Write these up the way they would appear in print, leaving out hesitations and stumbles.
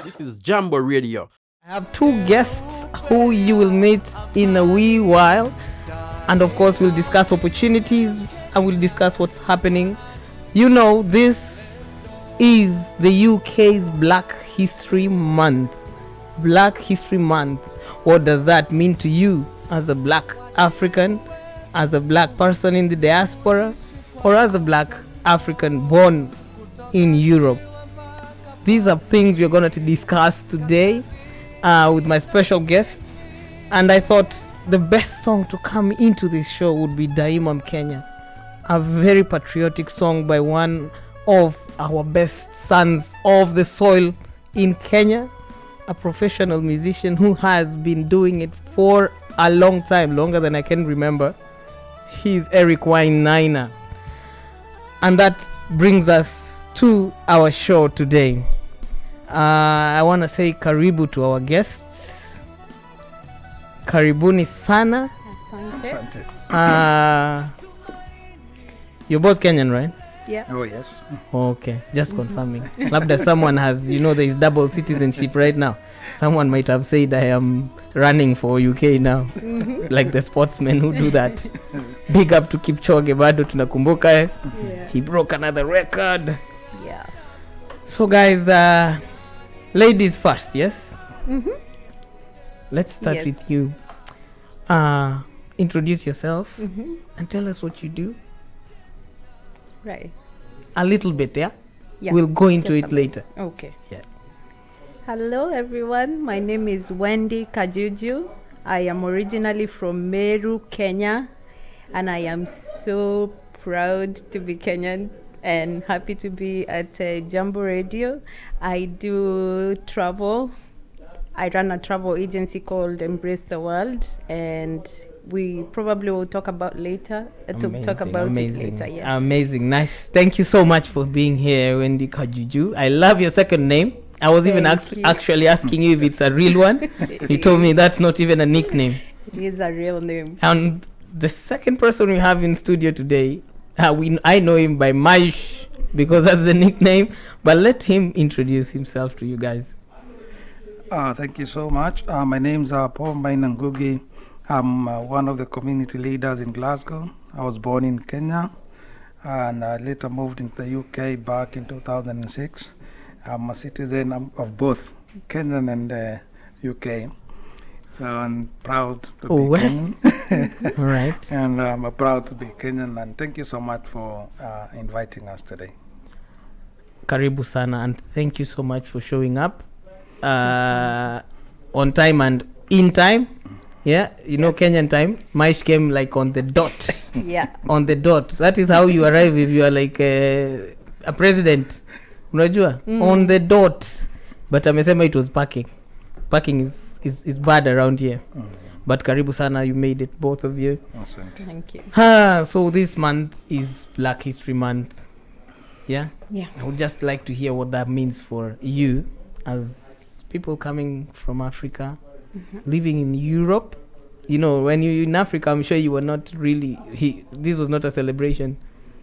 This is Jambo Radio. I have two guests who you will meet in a wee while. And of course, we'll discuss opportunities and we'll discuss what's happening. You know, this is the UK's Black History Month. Black History Month. What does that mean to you as a black African, as a black person in the diaspora, or as a black African born in Europe? These are things we're going to discuss today with my special guests. And I thought the best song to come into this show would be Daima Mkenya, a very patriotic song by one of our best sons of the soil in Kenya, a professional musician who has been doing it for a long time, longer than I can remember. He's Eric Wainaina. And that brings us to our show today. I want to say karibu to our guests. Karibuni sana. Asante. You're both Kenyan, right? Yeah. Oh, yes. Okay, just confirming. Labda someone has, there is double citizenship right now. Someone might have said I am running for UK now. Like the sportsmen who do that. Big up to Kipchoge, bado tunakumbuka. Yeah. He broke another record. Yeah. So guys, ladies first, yes? Mm-hmm. Let's start Yes. with you. Introduce yourself Mm-hmm. and tell us what you do. Right. A little bit, yeah? Yeah. We'll go into Just it a bit. later. Okay. Yeah. Hello, everyone. My name is Wendy Kajuju. I am originally from Meru, Kenya, and I am so proud to be Kenyan and happy to be at Jambo Radio. I do travel. I run a travel agency called Embrace the World, and we probably will talk about later. Talk about it later. Yeah. Amazing. Nice. Thank you so much for being here, Wendy Kajuju. I love your second name. I was even Thank you. actually asking you if it's a real one. You told me that's not even a nickname. It is a real name. And the second person we have in studio today, I know him by Maish because that's the nickname. But let him introduce himself to you guys. Thank you so much. My name's Paul Mainangugi. I'm one of the community leaders in Glasgow. I was born in Kenya and I later moved into the UK back in 2006. I'm a citizen of both Kenyan and UK. So I'm proud to be well. Kenyan. All right. And I'm proud to be Kenyan. And thank you so much for inviting us today. Karibu sana, and thank you so much for showing up on time and in time. Yeah, Kenyan time. Maish came like on the dot. Yeah. On the dot. That is how you arrive if you are like a president. Unajua? On the dot. But amesema it was parking. Parking is bad around here. But karibu sana, you made it, both of you. Awesome. Thank you. So this month is Black History Month. Yeah? Yeah. I would just like to hear what that means for you as people coming from Africa, living in Europe. When you're in Africa, I'm sure you were not really... this was not a celebration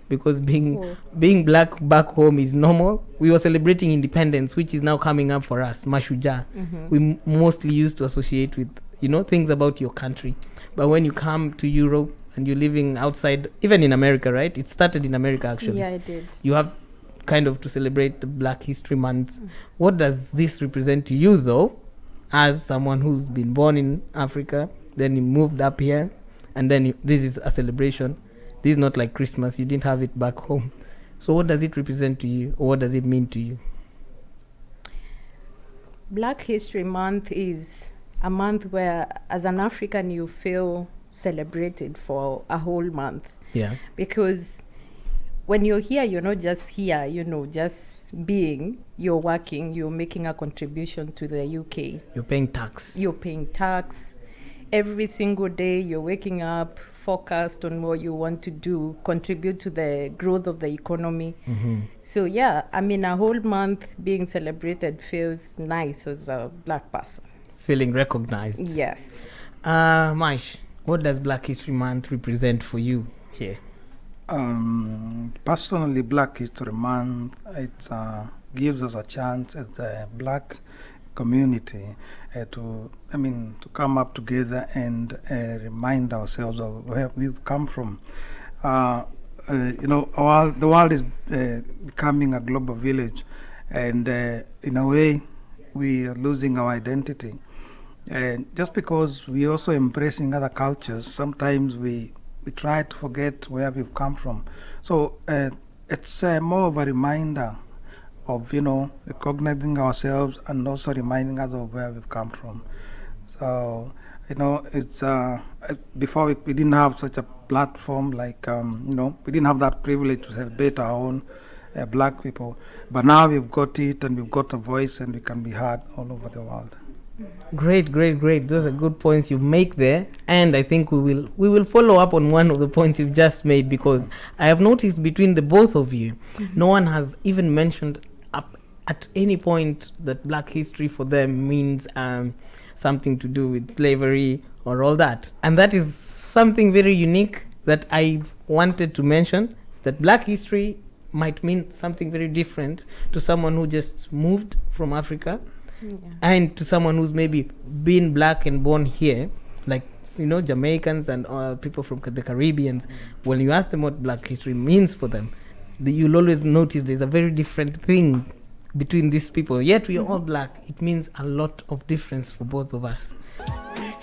because being black back home is normal. We were celebrating independence, which is now coming up for us, Mashujaa. We mostly used to associate with, things about your country. But when you come to Europe and you're living outside, even in America, right? It started in America, actually. Yeah, I did. You have kind of to celebrate the Black History Month. What does this represent to you, though, as someone who's been born in Africa, then you moved up here, and then this is a celebration? This is not like Christmas. You didn't have it back home. So what does it represent to you, or what does it mean to you? Black History Month is a month where, as an African, you feel celebrated for a whole month. Yeah. Because when you're here, you're not just here, just being, you're working, you're making a contribution to the UK. You're paying tax. You're paying tax. Every single day, you're waking up, focused on what you want to do, contribute to the growth of the economy. So, yeah, a whole month being celebrated feels nice as a black person. Feeling recognized. Yes. Maish, what does Black History Month represent for you here? Personally, Black History Month, it gives us a chance as the Black community to come up together and remind ourselves of where we've come from. The world is becoming a global village, and in a way, we are losing our identity. And just because we also embracing other cultures, sometimes we try to forget where we've come from. So it's more of a reminder of recognizing ourselves and also reminding us of where we've come from. So it's before we didn't have such a platform, like we didn't have that privilege to celebrate our own Black people, but now we've got it and we've got a voice and we can be heard all over the world. Great. Those are good points you make there, and I think we will follow up on one of the points you've just made, because I have noticed between the both of you, no one has even mentioned up at any point that Black history for them means something to do with slavery or all that, and that is something very unique that I wanted to mention, that Black history might mean something very different to someone who just moved from Africa. Yeah. And to someone who's maybe been Black and born here, like Jamaicans and people from the Caribbeans. When you ask them what Black history means for them, you'll always notice there's a very different thing between these people. Yet we are all Black. It means a lot of difference for both of us.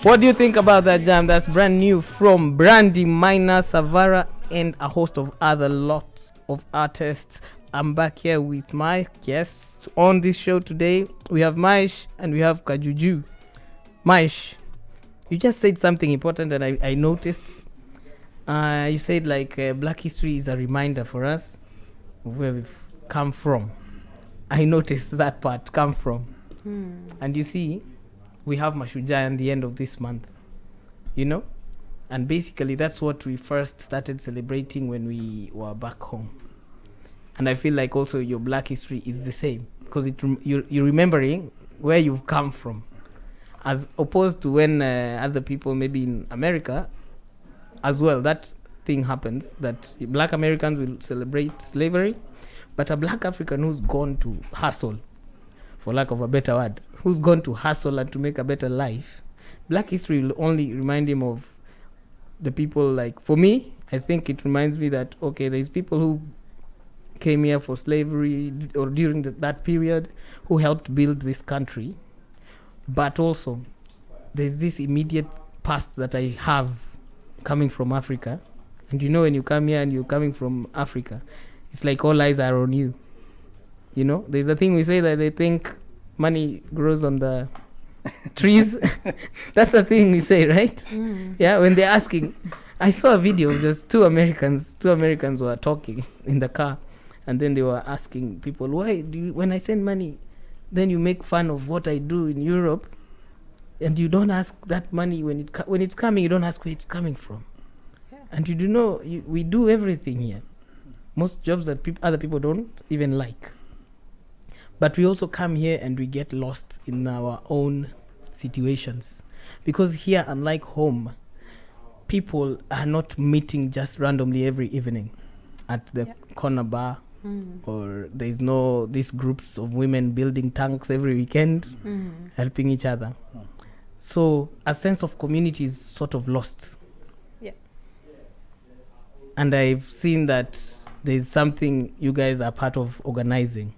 What do you think about that jam? That's brand new from Brandy, Minor, Savara, and a host of other lots of artists. I'm back here with my guests on this show today. We have Maish and we have Kajuju. Maish, you just said something important and I noticed. You said Black history is a reminder for us of where we've come from. I noticed that part, come from. And you see, we have Mashujaa at the end of this month, and basically that's what we first started celebrating when we were back home. And I feel like also your Black history is the same, because you're remembering where you've come from, as opposed to when other people maybe in America as well, that thing happens, that Black Americans will celebrate slavery, but a Black African who's gone to hustle, for lack of a better word, who's gone to hustle and to make a better life, Black history will only remind him of the people. For me, I think it reminds me that, okay, there's people who came here for slavery or during that period, who helped build this country, but also there's this immediate past that I have coming from Africa. And when you come here and you're coming from Africa, it's like all eyes are on you. There's a thing we say that they think money grows on the trees. That's a thing we say, right? Yeah, when they're asking. I saw a video of just two Americans were talking in the car. And then they were asking people, why do you, when I send money, then you make fun of what I do in Europe, and you don't ask that money when it's coming, you don't ask where it's coming from. Yeah. And we do everything here. Most jobs that other people don't even like. But we also come here and we get lost in our own situations. Because here, unlike home, people are not meeting just randomly every evening at the corner bar. Or there's no these groups of women building tanks every weekend, helping each other. So a sense of community is sort of lost. Yeah. And I've seen that there's something you guys are part of organizing.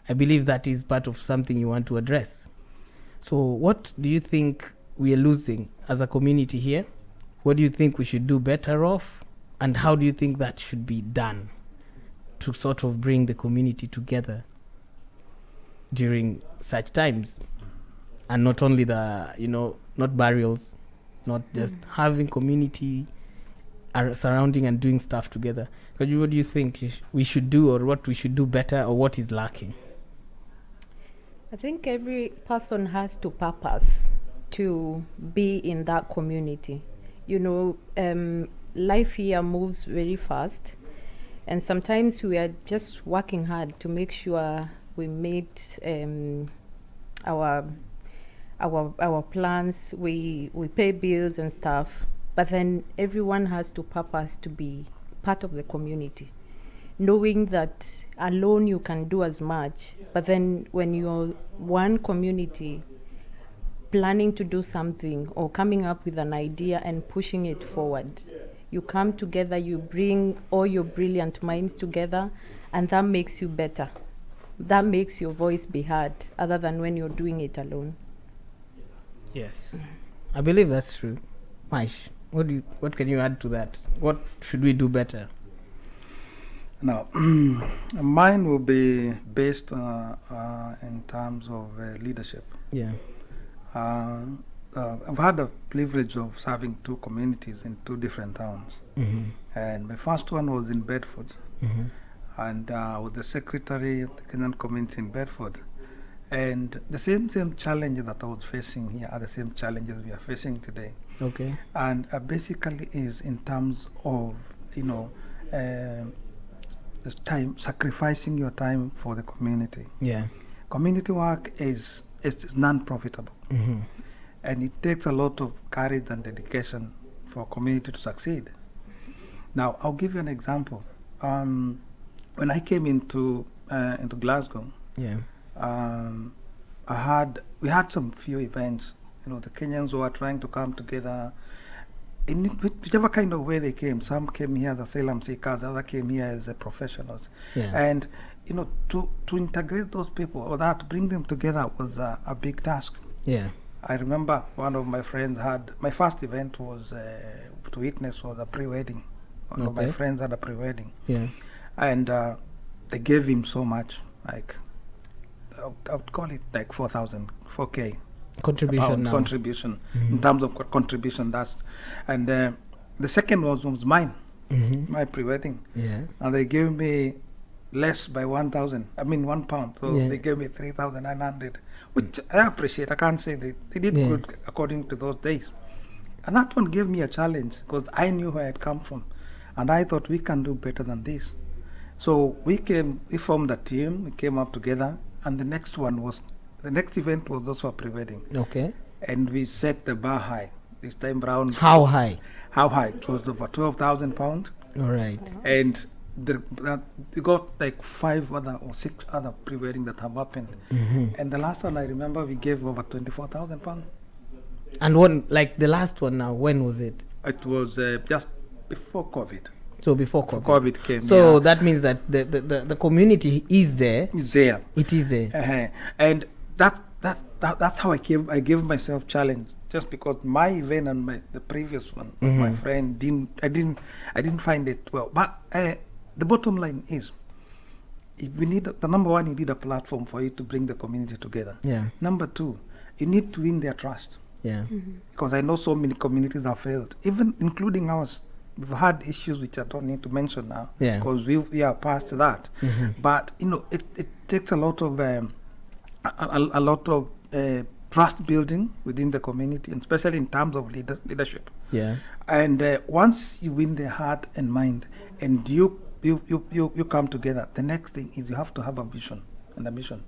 I believe that is part of something you want to address. So what do you think we are losing as a community here? What do you think we should do better off? And how do you think that should be done to sort of bring the community together during such times? And not only not burials, not just having community surrounding and doing stuff together. What do you think we should do, or what we should do better, or what is lacking? I think every person has to purpose to be in that community. Life here moves very fast, and sometimes we are just working hard to make sure we meet our plans. We pay bills and stuff, but then everyone has to purpose to be part of the community, knowing that alone you can do as much, but then when you're one community planning to do something or coming up with an idea and pushing it forward, you come together, you bring all your brilliant minds together, and that makes you better. That makes your voice be heard, other than when you're doing it alone. Yes, I believe that's true. Maish, what can you add to that? What should we do better? Now, mine will be based in terms of leadership. Yeah. I've had the privilege of serving two communities in two different towns. And my first one was in Bedford. And I was the secretary of the Kenyan community in Bedford. And the same challenges that I was facing here are the same challenges we are facing today. Okay. And basically is in terms of, this time, sacrificing your time for the community. Yeah. Community work is non-profitable. And it takes a lot of courage and dedication for a community to succeed. Now, I'll give you an example. When I came into Glasgow, Yeah. we had some few events. The Kenyans who are trying to come together in whichever kind of way they came. Some came here as asylum seekers, others came here as professionals. Yeah. And to integrate those people or that to bring them together was a big task. Yeah. I remember one of my friends my first event was to witness was a pre-wedding. One of my Okay. friends had a pre-wedding. Yeah. And they gave him so much, like I would call it like 4K Contribution pound now. contribution in terms of contribution. And the second was mine, my pre-wedding, Yeah. and they gave me less by 1,000. I mean £1. So Yeah. they gave me 3,900, which I appreciate. I can't say they did Yeah. good according to those days. And that one gave me a challenge because I knew where I'd come from, and I thought we can do better than this. So we formed a team. We came up together, and the next event was also a pre-wedding, Okay. and we set the bar high. This time round, How high? how high? It was over £12,000, All right. and we got like 5 other or 6 other pre-wedding that have happened. And the last one I remember we gave over £24,000. And one, like the last one now, when was it? It was just before COVID. So before COVID. COVID came. So yeah. that means that the community is there. It's there. It is there. And that's how I gave myself challenge, just because my event and the previous one, my friend I didn't find it well. But the bottom line is, we need the number one, you need a platform for you to bring the community together. Yeah. Number two, you need to win their trust, Yeah. because I know so many communities have failed, even including ours. We've had issues which I don't need to mention now, Yeah. because we are past that. But it takes a lot of trust building within the community, and especially in terms of leadership. Yeah. And once you win their heart and mind, and you come together, the next thing is you have to have a vision and a mission.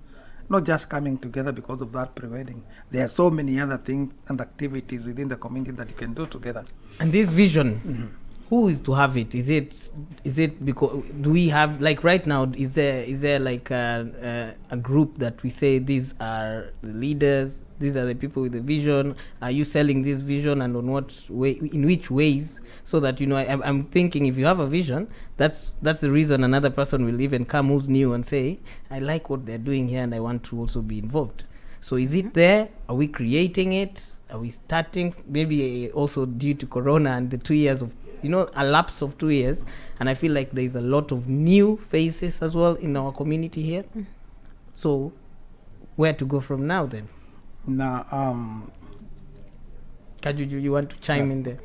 Not just coming together because of that pre-wedding. There are so many other things and activities within the community that you can do together. And this vision, who is to have it? Is it because do we have, like right now, is there like a group that we say these are the leaders, these are the people with the vision? Are you selling this vision, and on what way, in which ways? So that I'm thinking, if you have a vision, that's the reason another person will even come who's new and say, I like what they're doing here and I want to also be involved. So is it there? Are we creating it? Are we starting? Maybe also due to Corona and the 2 years of, a lapse of 2 years, and I feel like there's a lot of new faces as well in our community here. So where to go from now then? Now, Kajuju, you want to chime in there?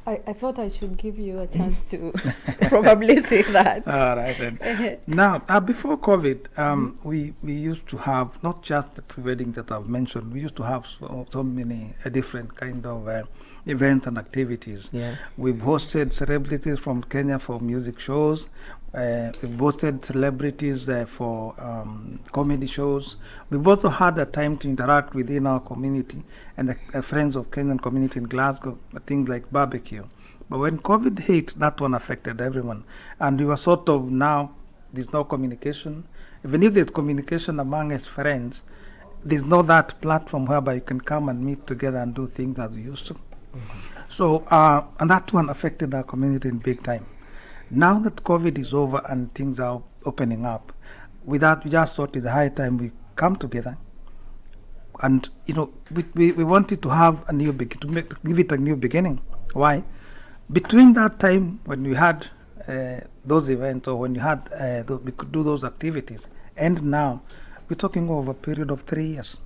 I thought I should give you a chance to probably say that. all right then. Now, before COVID, we used to have not just the pre-wedding that I've mentioned. We used to have so many different kind of events and activities. Yeah. We've hosted celebrities from Kenya for music shows. We've hosted celebrities for comedy shows. We've also had a time to interact within our community and the friends of Kenyan community in Glasgow, things like barbecue. But when COVID hit, that one affected everyone. And we were sort of now, there's no communication. Even if there's communication among his friends, there's no that platform whereby you can come and meet together and do things as we used to. So, and that one affected our community in big time. Now that COVID is over and things are opening up, with that, we just thought it's high time we come together. And, we wanted to have a new beginning, to give it a new beginning. Why? Between that time when we had those events, or when you had, we could do those activities, and now, we're talking over a period of 3 years.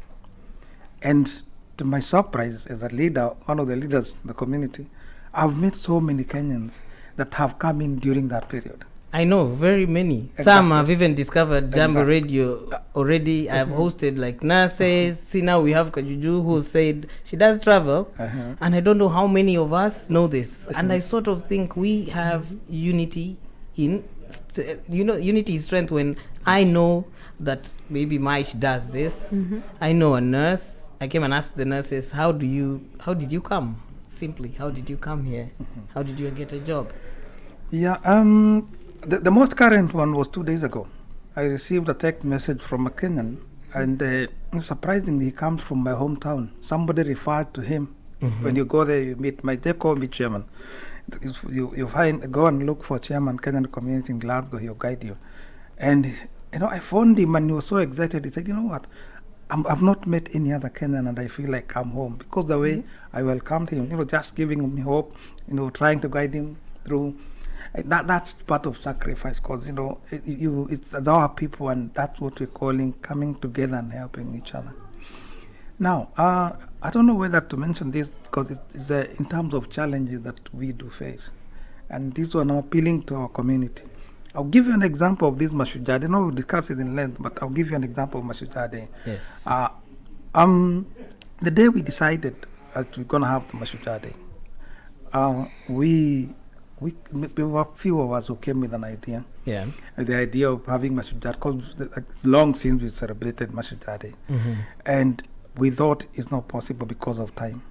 And to my surprise, as a leader, one of the leaders in the community, I've met so many Kenyans that have come in during that period. I know, very many. Exactly. Some have even discovered Jambo Exactly. Radio already. I have hosted like nurses. See, now we have Kajuju who said she does travel. And I don't know how many of us know this. And I sort of think we have unity in, unity is strength. When I know that maybe Maish does this, I know a nurse. I came and asked the nurses, how did you come? Simply, how did you come here? How did you get a job? Yeah, the most current one was 2 days ago. I received a text message from a Kenyan, and surprisingly, he comes from my hometown. Somebody referred to him. When you go there, you meet they call me chairman. You go and look for chairman Kenyan community in Glasgow. He'll guide you. And I phoned him, and he was so excited. He said, "You know what? I've not met any other Kenyan, and I feel like I'm home because the way I welcomed him. Just giving him hope. Trying to guide him through." That's part of sacrifice, because it's our people, and that's what we're calling coming together and helping each other. Now, I don't know whether to mention this because it's in terms of challenges that we do face, and this one I'm appealing to our community. I'll give you an example of this Mashujade. I know we'll discuss it in length, but I'll give you an example of Mashujade. Yes. The day we decided that we're going to have the Mashujade, there were a few of us who came with an idea. Yeah. The idea of having Mashujade, because it's long since we celebrated Mashujade. And we thought it's not possible because of time.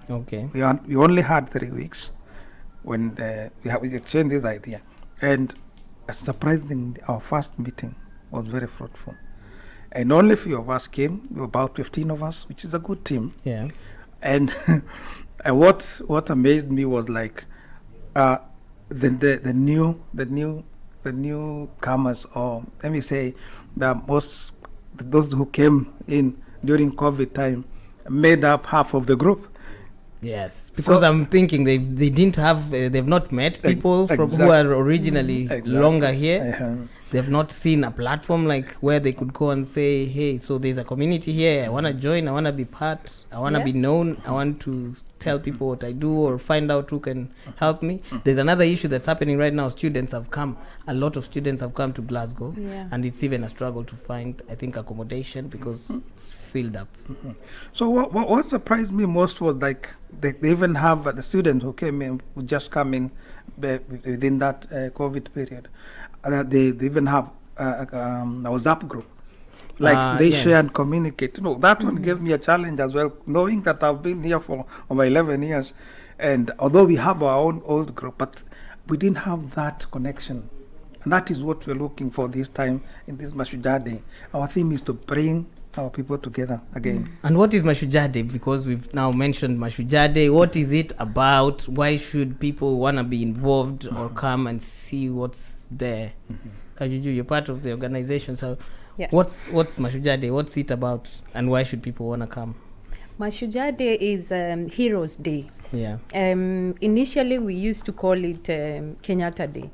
Okay. We only had 3 weeks when we exchanged this idea. And surprisingly, our first meeting was very fruitful. And only a few of us came, about 15 of us, which is a good team. Yeah. And what amazed me was like the newcomers, or let me say those who came in during COVID time made up half of the group. Yes, because I'm thinking they didn't have they've not met people from who are originally longer here. They've not seen a platform like where they could go and say, hey, so there's a community here, I want to join, I want to be part, I want to be known, I want to tell people what I do or find out who can help me. There's another issue that's happening right now. A lot of students have come to Glasgow, and it's even a struggle to find, I think, accommodation because it's filled up. So what surprised me most was like they even have the students who just come in within that COVID period. They even have a WhatsApp group. They share and communicate. That one gave me a challenge as well, knowing that I've been here for over 11 years. And although we have our own old group, but we didn't have that connection. And that is what we're looking for this time in this Mashujade. Our theme is to bring our people together again. And what is Mashujade? Because we've now mentioned Mashujade. What is it about? Why should people want to be involved or come and see what's there? Kajuju, you're part of the organization. So what's Mashujade? What's it about? And why should people want to come? Mashujade is Heroes Day. Yeah. Initially, we used to call it Kenyatta Day.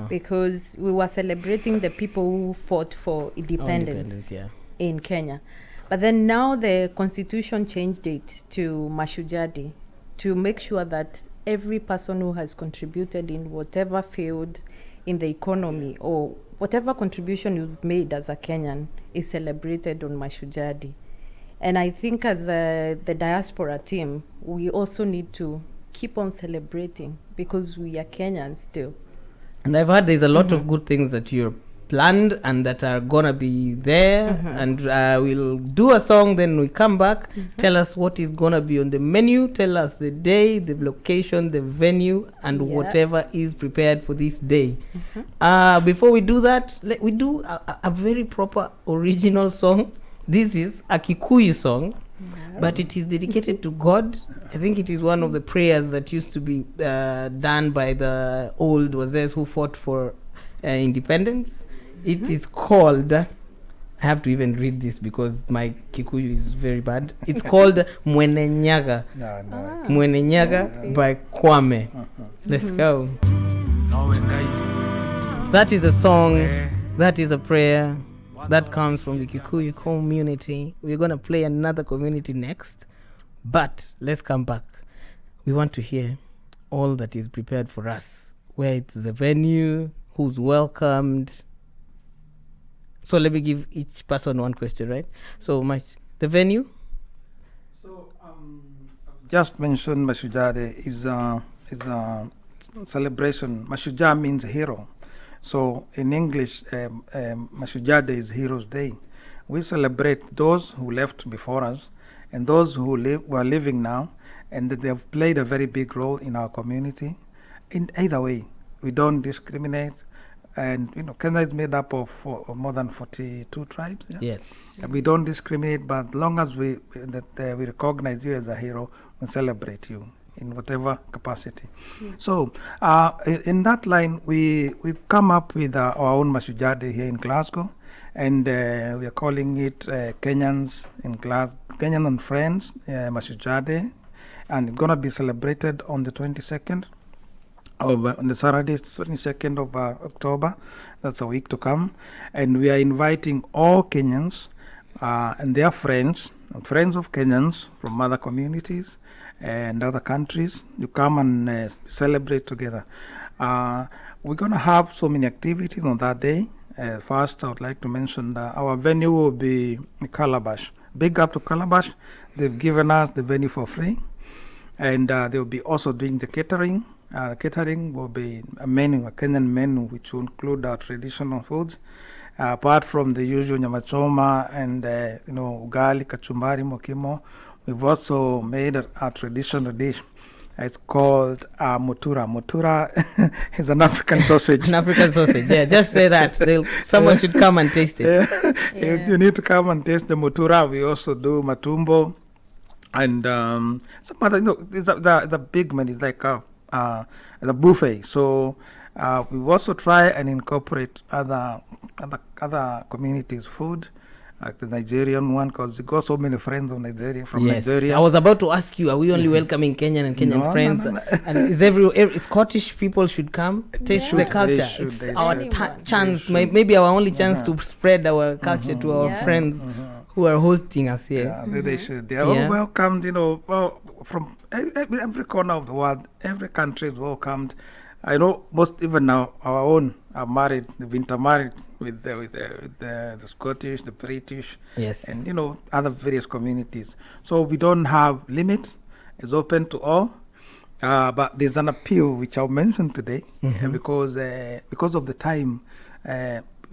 Because we were celebrating the people who fought for independence in Kenya. But then now the constitution changed it to Mashujade to make sure that every person who has contributed in whatever field in the economy or whatever contribution you've made as a Kenyan is celebrated on Mashujade. And I think as the diaspora team, we also need to keep on celebrating because we are Kenyans still. And I've heard there's a lot of good things that you're planned and that are gonna be there, and we'll do a song, then we come back, tell us what is gonna be on the menu, tell us the day, the location, the venue, and whatever is prepared for this day. Before we do that, we do a very proper original song. This is a Kikuyu song, but it is dedicated to God. I think it is one of the prayers that used to be done by the old Wazes who fought for independence. It is called, I have to even read this because my Kikuyu is very bad. It's called Mwene Nyaga. Mwene Nyaga by Kwame. Let's go. That is a song, that is a prayer, that comes from the Kikuyu community. We're going to play another community next, but let's come back. We want to hear all that is prepared for us, where it's the venue, who's welcomed. So let me give each person one question, right? So, Mike, the venue? So, just mentioned Mashujaa Day is a celebration. Mashujaa means hero. So, in English, Mashujaa Day is Heroes' Day. We celebrate those who left before us and those who were living now, and that they have played a very big role in our community. In either way, we don't discriminate. And Kenya is made up of more than 42 tribes. Yeah? Yes. And we don't discriminate, but as long as we recognize you as a hero, we celebrate you in whatever capacity. So, in that line, we've come up with our own Mashujaa Day here in Glasgow, and we are calling it Kenyans in Glasgow, Kenyan and Friends Mashujaa Day, and it's gonna be celebrated on the 22nd. On the Saturday, 22nd of October. That's a week to come. And we are inviting all Kenyans and their friends and friends of Kenyans from other communities and other countries to come and celebrate together. We're going to have so many activities on that day. First, I would like to mention that our venue will be Calabash. Big up to Calabash. They've given us the venue for free. And they will be also doing the catering. Catering will be a menu, a Kenyan menu, which will include our traditional foods. Apart from the usual nyama choma and ugali, kachumbari, mokimo, we've also made a traditional dish. It's called mutura. Mutura is an African sausage. An African sausage, yeah. Just say that. Someone should come and taste it. You need to come and taste the mutura. We also do matumbo. And some other, it's a big man. It's like a buffet. So we also try and incorporate other communities' food, like the Nigerian one, because we got so many friends of Nigeria from Nigeria. I was about to ask you, are we only welcoming Kenyan and Kenyan friends? No. And is every Scottish people should come taste the culture? It's our chance, maybe our only chance to spread our culture to our friends who are hosting us here. Yeah, they should. They are all welcomed, from every corner of the world. Every country is welcomed. I know most, even now, our own are married. They've intermarried with the Scottish, the British, and other various communities. So we don't have limits. It's open to all. But there's an appeal which I'll mention today because of the time.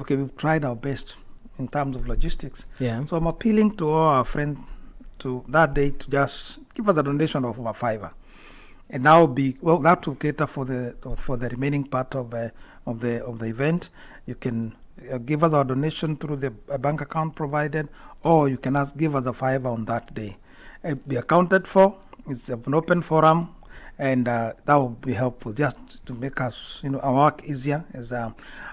We've tried our best in terms of logistics. Yeah. So I'm appealing to all our friends to that day to just give us a donation of over $5. And that will cater for the remaining part of the event. You can give us our donation through the bank account provided, or you can give us a $5 on that day. Be accounted for. It's an open forum, and that will be helpful just to make us, our work easier.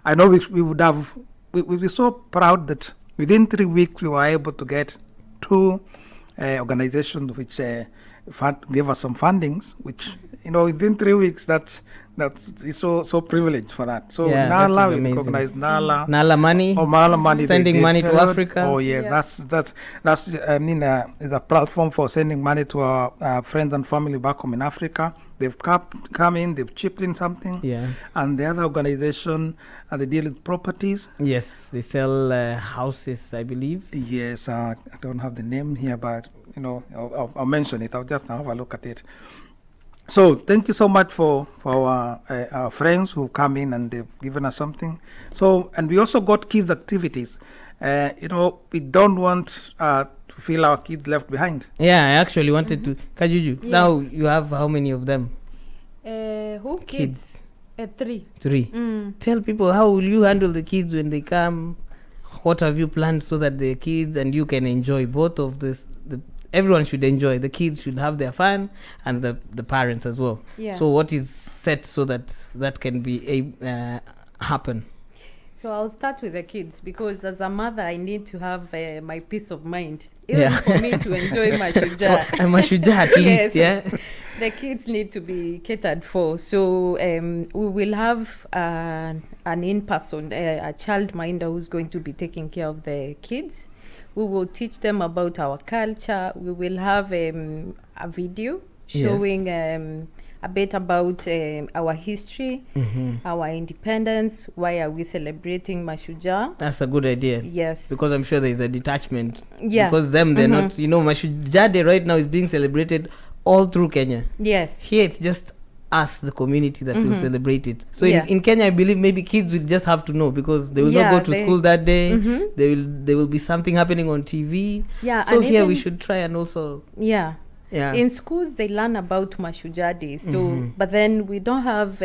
I know we would have. We'd be so proud that within 3 weeks we were able to get 2 organizations which gave us some fundings, which within 3 weeks that's so privileged for that. So Nala, we recognize Nala money, Nala money, sending money to Africa. Oh yes, that's is a platform for sending money to our friends and family back home in Africa. They've come in, they've chipped in something. Yeah. And the other organization, they deal with properties. Yes, they sell houses, I believe. Yes, I don't have the name here, but I'll mention it. I'll just have a look at it. So thank you so much for our friends who come in and they've given us something. So, and we also got kids activities. We don't want to feel our kids left behind. Yeah, I actually wanted to. Kajuju, now Yes. you have how many of them? Who? Kids. 3. 3. Tell people, how will you handle the kids when they come? What have you planned so that the kids and you can enjoy both of this? Everyone should enjoy. The kids should have their fun, and the parents as well. Yeah. So what is set so that can be happen? So I'll start with the kids, because as a mother, I need to have my peace of mind, even Yeah. for me to enjoy Mashujaa. I'm a shuja at least, Yes. yeah. The kids need to be catered for. So we will have an in-person, a childminder who's going to be taking care of the kids. We will teach them about our culture. We will have a video showing a bit about our history, our independence. Why are we celebrating Mashujaa? That's a good idea. Yes. Because I'm sure there is a detachment. Yeah. Because they're not, Mashujaa Day right now is being celebrated all through Kenya. Yes. Here it's just us, the community, that will celebrate it. So Yeah. in Kenya, I believe maybe kids will just have to know, because they will Yeah, not go to they- school that day. There will be something happening on TV. Yeah, So and here we even- should try and also, Yeah. yeah. In schools, they learn about Mashujaa Day. So, but then we don't have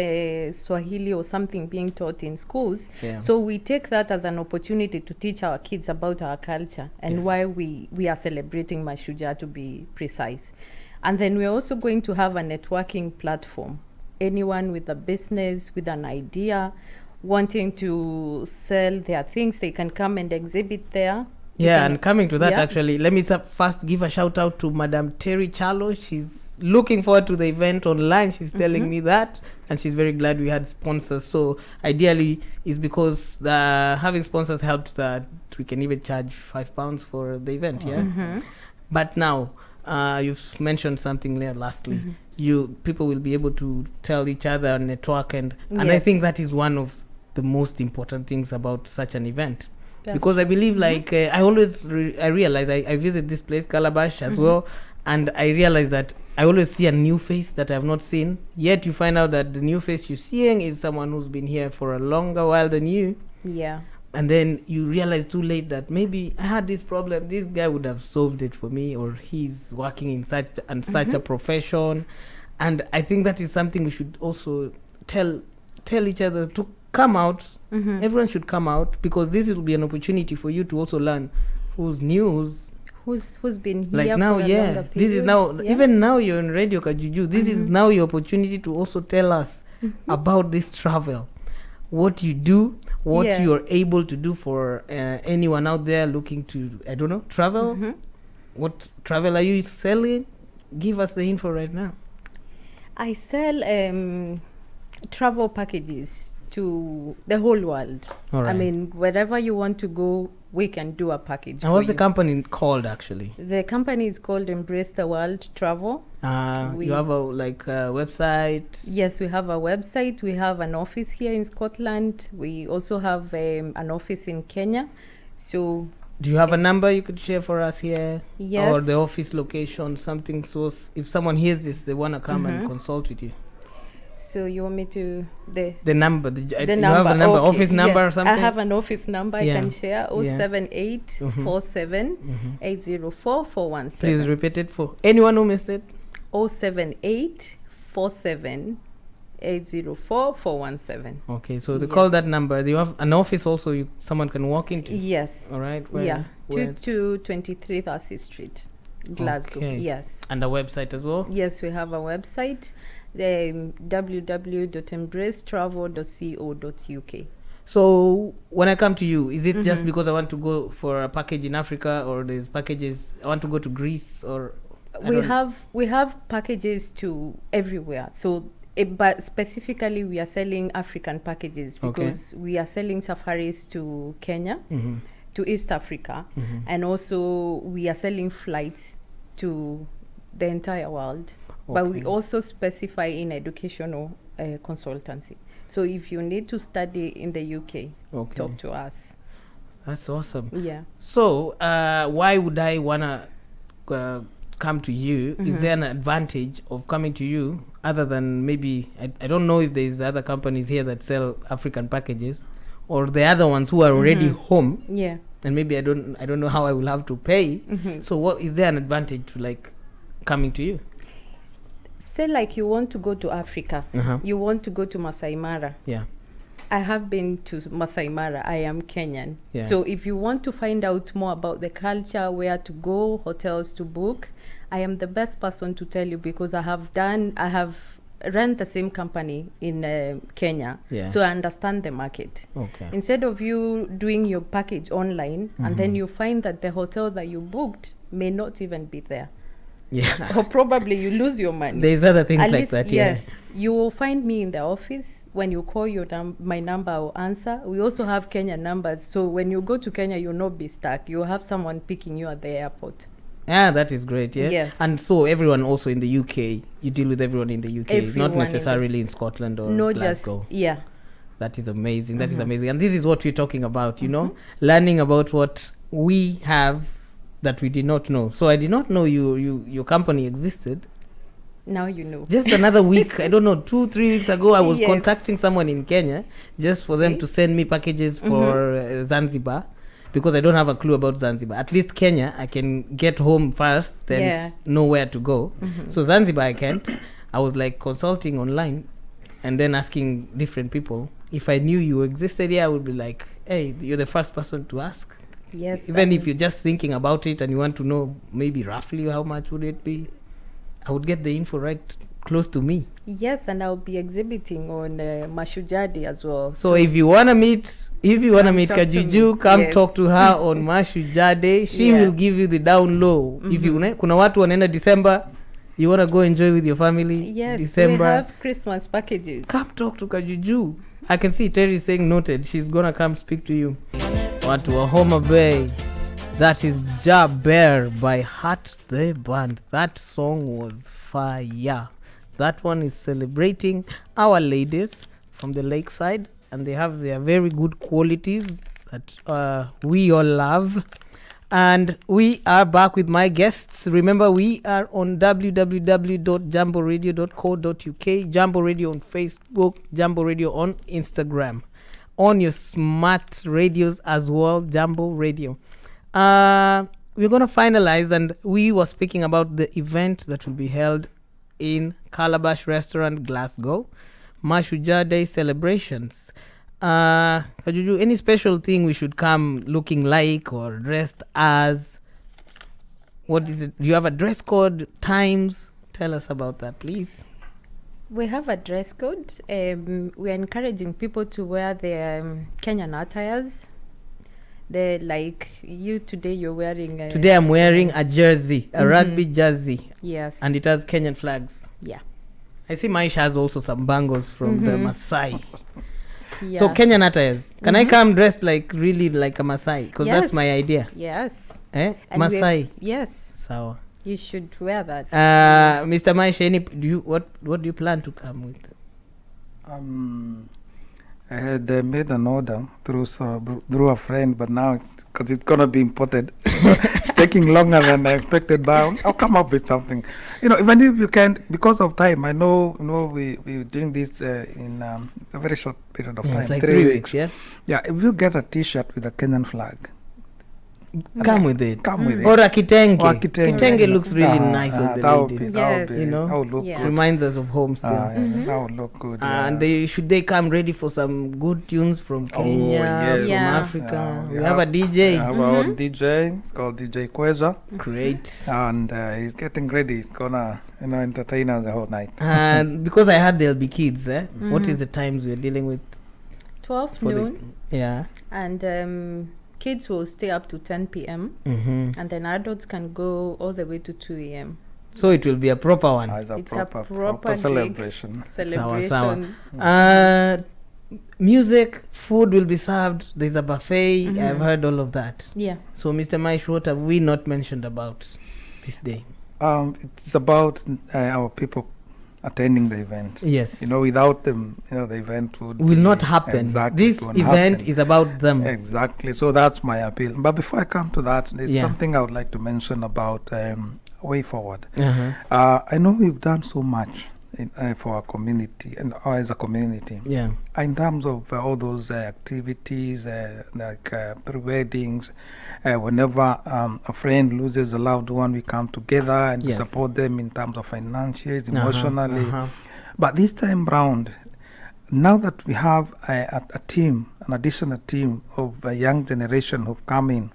Swahili or something being taught in schools. Yeah. So we take that as an opportunity to teach our kids about our culture and Yes. why we are celebrating Mashujaa, to be precise. And then we're also going to have a networking platform. Anyone with a business, with an idea, wanting to sell their things, they can come and exhibit there. They Yeah, can- and coming to that, Yeah. actually, let me first give a shout out to Madam Terry Chalo. She's looking forward to the event online. She's telling me that, and she's very glad we had sponsors. So ideally, is because having sponsors helped that we can even charge £5 for the event. Yeah. But now, you've mentioned something there. Lastly, people will be able to tell each other and network, and I Yes. think that is one of the most important things about such an event. That's Because I believe, like, I always I realize I visit this place Calabash as well, and I realize that I always see a new face that I have not seen. Yet you find out that the new face you're seeing is someone who's been here for a longer while than you. Yeah. And then you realize too late that maybe I had this problem, this guy would have solved it for me, or he's working in such and such a profession. And I think that is something we should also tell each other to come out. Everyone should come out, because this will be an opportunity for you to also learn who's new, Who's been here like now. for a Yeah, longer this is period. now, Yeah. even now you're in Radio Kajuju, this is now your opportunity to also tell us about this travel, what you do, what Yeah. you're able to do for anyone out there looking to, I don't know, travel. What travel are you selling? Give us the info right now. I sell travel packages to the whole world. All right. I mean, wherever you want to go, we can do a package. And what's for the company called, actually? The company is called Embrace the World Travel. We- You have a website? Yes, we have a website. We have an office here in Scotland. We also have an office in Kenya. So Do you have a number you could share for us here? Yes. Or the office location, something, so if someone hears this, they want to come and consult with you. so you want me to The number, you the have a number, number, okay, office number yeah. or something? I have an office number Yeah. I can share. Yeah. 078 47 804 417. Please repeat it for anyone who missed it. 078 47 804 417. Okay, so they call Yes. that number. Do you have an office also someone can walk into? Yes. All right. Yeah. where- 2223 Darcy Street, Glasgow. Okay. Yes. And a website as well? Yes, we have a website, www.embracetravel.co.uk. So when I come to you, is it just because I want to go for a package in Africa, or there's packages I want to go to Greece, or I We don't- have packages to everywhere. So, but specifically, we are selling African packages Okay. because we are selling safaris to Kenya, Mhm. to East Africa, and also we are selling flights to the entire world. But we Okay. also specify in educational consultancy. So if you need to study in the UK, Okay. talk to us. That's awesome. Yeah. So why would I wanna come to you, is there an advantage of coming to you other than maybe I don't know if there's other companies here that sell African packages, or the other ones who are already home, Yeah. and maybe I don't know how I will have to pay. So what is there an advantage to like coming to you? Say like you want to go to Africa. You want to go to Masai Mara. Yeah. I have been to Masai Mara. I am Kenyan. Yeah. So if you want to find out more about the culture, where to go, hotels to book, I am the best person to tell you, because I have run the same company in Kenya. Yeah. So I understand the market. Okay. Instead of you doing your package online and then you find that the hotel that you booked may not even be there. Yeah. Or probably you lose your money. There's other things At like least, that. yes. You will find me in the office. When you call my number, I will answer. We also have Kenya numbers. So when you go to Kenya, you'll not be stuck. You'll have someone picking you at the airport. Yeah, that is great. Yeah. Yes. And so everyone also in the UK, you deal with everyone in the UK, Everyone not necessarily in Scotland or No, Glasgow. just, yeah. That is amazing. That is amazing. And this is what we're talking about, you know, learning about what we have that we did not know. So I did not know your company existed. Now you know. Just another week, I don't know, 2-3 weeks ago, I was Yes. contacting someone in Kenya just for them See? to send me packages for Zanzibar, because I don't have a clue about Zanzibar. At least Kenya, I can get home first, then Yeah. know where to go. So Zanzibar, I can't. I was like consulting online and then asking different people. If I knew you existed here, I would be like, hey, you're the first person to ask. Yes. Even if you're just thinking about it and you want to know maybe roughly how much would it be, I would get the info right close to me. Yes, and I'll be exhibiting on Mashujaa Day as well. So if you wanna meet talk to Kajuju, me. come Yes. talk to her on Mashujaa Day. She Yeah. will give you the down low. If you kuna watu wanaenda December, you wanna go enjoy with your family. Yes, December, we have Christmas packages. come talk to Kajuju. I can see Terry saying noted. She's gonna come speak to you. Watu wa Homa Bay. That is Ja Bear by Heart the Band. That song was fire. That one is celebrating our ladies from the lakeside, and they have their very good qualities that we all love. And we are back with my guests. Remember, we are on www.jamboradio.co.uk, Jambo Radio on Facebook, Jambo Radio on Instagram, on your smart radios as well, Jambo Radio. We're going to finalize, and we were speaking about the event that will be held in Calabash Restaurant, Glasgow, Mashujaa Day celebrations. Kajuju, any special thing we should come looking like or dressed as? What is it? Do you have a dress code, times? Tell us about that, please. We have a dress code. We're encouraging people to wear their Kenyan attires. They're like you today, you're wearing a... Today I'm wearing a jersey, a rugby jersey, Yes. and it has Kenyan flags. yeah. I see Maisha has also some bangles from the Maasai. Yeah. So Kenyan attires. Can I come dressed like really like a Maasai? Because that's Yes. my idea. Yes. Eh? And we- Maasai. Yes. Sawa. You should wear that. Mr. Maisha, what do you plan to come with? I had made an order through a friend, but now because it's gonna be imported, it's taking longer than I expected. But I'll come up with something. You know, even if you can't, because of time. I know. We're doing this in a very short period of time. It's like 3 weeks, yeah? Yeah, if you get a T-shirt with a Kenyan flag, Come with it. come with it. Or a kitenge. Or a kitenge. Kitenge looks really nice on the that would ladies. be, that would Yes. be, You know? that would look Yeah. good. Reminds us of home still. That would look good. And yeah. should they come ready for some good tunes from Kenya, yes. from Yeah. Africa? Yeah, We have a we DJ. have our own DJ. It's called DJ Kweza, Great. and he's getting ready. He's gonna, entertain us the whole night. And because I heard there'll be kids, what is the times we're dealing with? 12 for the- noon. Yeah. And kids will stay up to 10 p.m. Mm-hmm. And then adults can go all the way to 2 a.m. So it will be a proper one. It's a a proper proper drink. celebration. Celebration. Music, food will be served. There's a buffet. I've heard all of that. Yeah. So, Mr. Maish, what have we not mentioned about this day? It's about our people attending the event. Yes. Without them, the event will not happen. Exactly, This it won't event happen. is about them. Exactly. So that's my appeal. But before I come to that, there's Yeah. something I would like to mention about way forward. Uh-huh. I know we've done so much for our community and as a community. Yeah. In terms of all those activities, like pre-weddings, whenever a friend loses a loved one, we come together and we Yes. support them in terms of financials, Uh-huh, emotionally. uh-huh. But this time round, now that we have a team, an additional team of a young generation who've come in,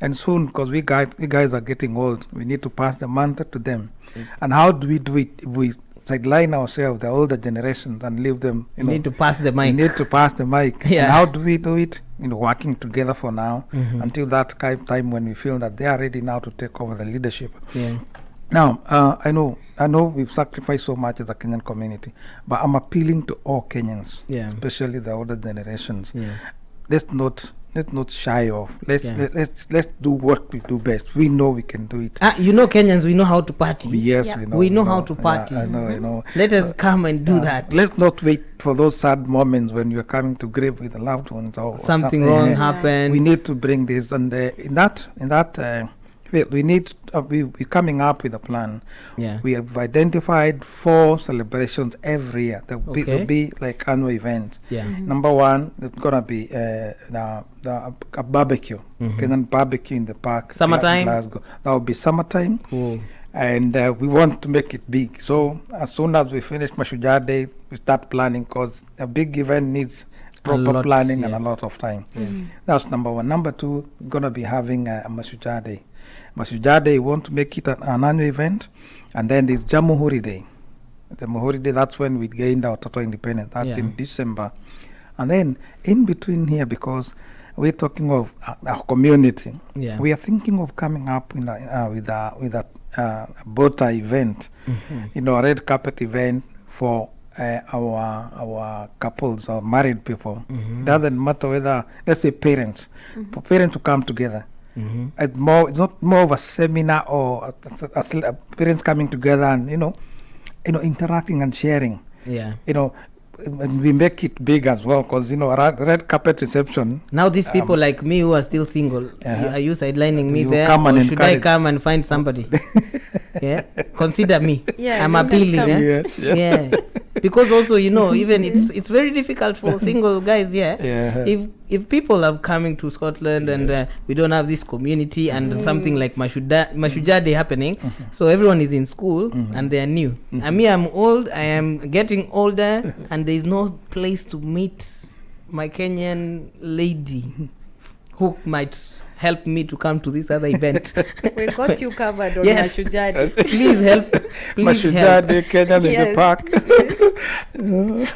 and soon, because we guys are getting old, we need to pass the mantle to them. And how do we do it? If we sideline ourselves, the older generations, and leave them, You need to pass the we mic. need to pass the mic. Yeah. And how do we do it? Working together for now, Mhm. until that time when we feel that they are ready now to take over the leadership. Yeah. Now, I know we've sacrificed so much as a Kenyan community, but I'm appealing to all Kenyans, Yeah. especially the older generations. Yeah. Let's not shy off. Let's Yeah. let's do what we do best. We know we can do it. Kenyans, we know how to party. Yes, Yeah. we know. how to party. I know, I know. Let us come and do that. Let's not wait for those sad moments when you're coming to grieve with the loved ones or Something wrong Yeah. happened. We need to bring this, and in that we need we're coming up with a plan. Yeah. We have identified 4 celebrations every year. There'll Okay. be like annual events. Yeah. Number 1, it's gonna be a barbecue, Kenyan barbecue in the park. Summertime? Glasgow. That will be summertime, Cool. and we want to make it big. So as soon as we finish Mashujaa Day, we start planning, because a big event needs proper lot, planning and yeah. a lot of time. Yeah. That's number 1. Number 2, we're gonna be having a Mashujaa Day. Mashujaa Day, we want to make it an annual event, and then there's Jamhuri Day. Jamhuri Day, that's when we gained our total independence. That's Yeah. in December. And then in between here, because we're talking of our community, Yeah. we are thinking of coming up with a Bota event, a red carpet event for our couples or married people. It doesn't matter whether, let's say, parents, for parents to come together. It's not more of a seminar or parents coming together and interacting and sharing. Yeah. And we make it big as well, because a red carpet reception. Now these people like me who are still single, are you sidelining me You there, come or and should I encourage. come and find somebody? Yeah, consider me. Yeah, I'm you can appealing. come. Eh? Yes, yeah. Yeah, because also even it's very difficult for single guys. Yeah, Yeah. if people are coming to Scotland and we don't have this community and something like Mashujaa Day happening, so everyone is in school and they are new. And me, I'm old. I am getting older, and there is no place to meet my Kenyan lady who might help me to come to this other event. We got you covered on Yes. Mashujaa Day. Please help. Please Mashujaa help. Day, Kenyans in the Yes. park.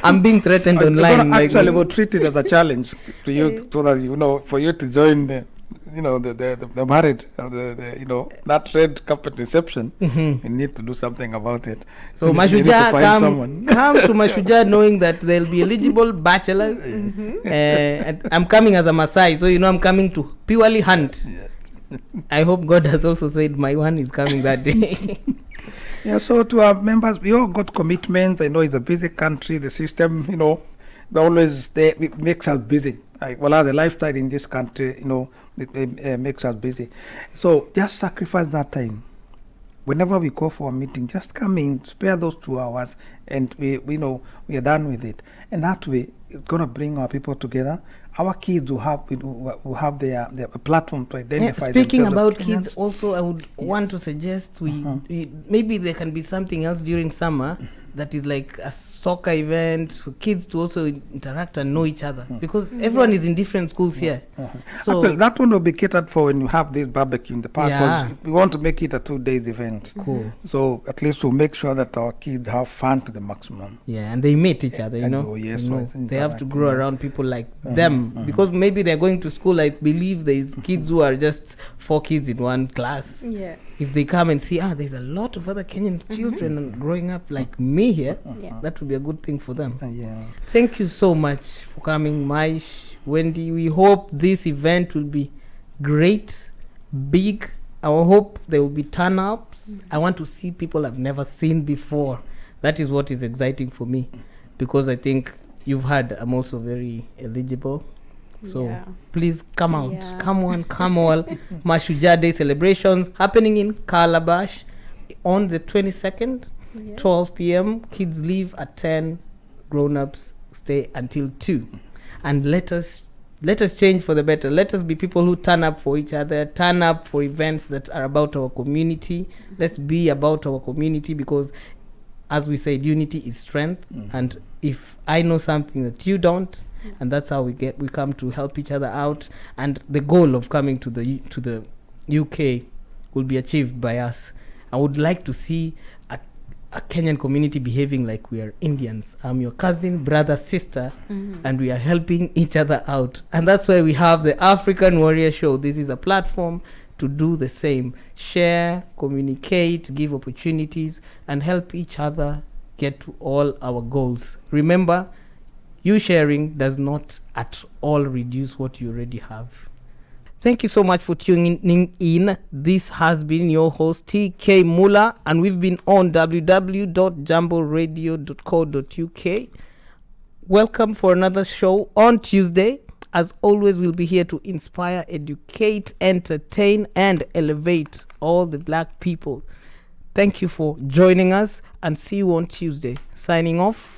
I'm being threatened online. like- Actually, we'll treat it as a challenge to you, so that for you to join the married, that red carpet reception. You need to do something about it. So You need to Mashujaa, find someone. come to Mashujaa knowing that there'll be eligible bachelors. And I'm coming as a Maasai, so I'm coming to purely hunt. I hope God has also said my one is coming that day. Yeah, so to our members, we all got commitments. I know it's a busy country. The system, they always it makes us busy. The lifestyle in this country, it makes us busy. So just sacrifice that time. Whenever we go for a meeting, just come in, spare those 2 hours, and we are done with it. And that way, it's gonna bring our people together. Our kids will have their platform to identify. Speaking themselves about as kids, Kenyans. also I would want to suggest we maybe there can be something else during summer that is like a soccer event for kids to also interact and know each other, because everyone is in different schools here. So Actually, that one will be catered for when you have this barbecue in the park. 'Cause Yeah. we want to make it a 2-day event. cool. So at least we'll make sure that our kids have fun to the maximum. Yeah, and they meet each other, And yes, right, they have to interact, grow around people like them, because maybe they're going to school. I believe there's kids who are just 4 kids in one class. Yeah. If they come and see, there's a lot of other Kenyan children growing up like me here, Yeah. that would be a good thing for them. Yeah. Thank you so much for coming, Maish, Wendy. We hope this event will be great, big. I hope there will be turn-ups. I want to see people I've never seen before. That is what is exciting for me, because I think you've heard I'm also very eligible. So Yeah. please come out. Yeah. Come on, come all. Mashujaa Day celebrations happening in Calabash on the 22nd, Yeah. 12 p.m. Kids leave at 10, grown-ups stay until 2. And let us change for the better. Let us be people who turn up for each other, turn up for events that are about our community. Let's be about our community, because as we said, unity is strength. And if I know something that you don't, and that's how we come to help each other out, and the goal of coming to the UK will be achieved by us. I would like to see a Kenyan community behaving like we are Indians. I'm your cousin, brother, sister, and we are helping each other out. And that's why we have the African Warrior Show. This is a platform to do the same. Share, communicate, give opportunities, and help each other get to all our goals. Remember, you sharing does not at all reduce what you already have. Thank you so much for tuning in. This has been your host, TK Mula, and we've been on www.jamboradio.co.uk. Welcome for another show on Tuesday. As always, we'll be here to inspire, educate, entertain, and elevate all the Black people. Thank you for joining us, and see you on Tuesday. Signing off.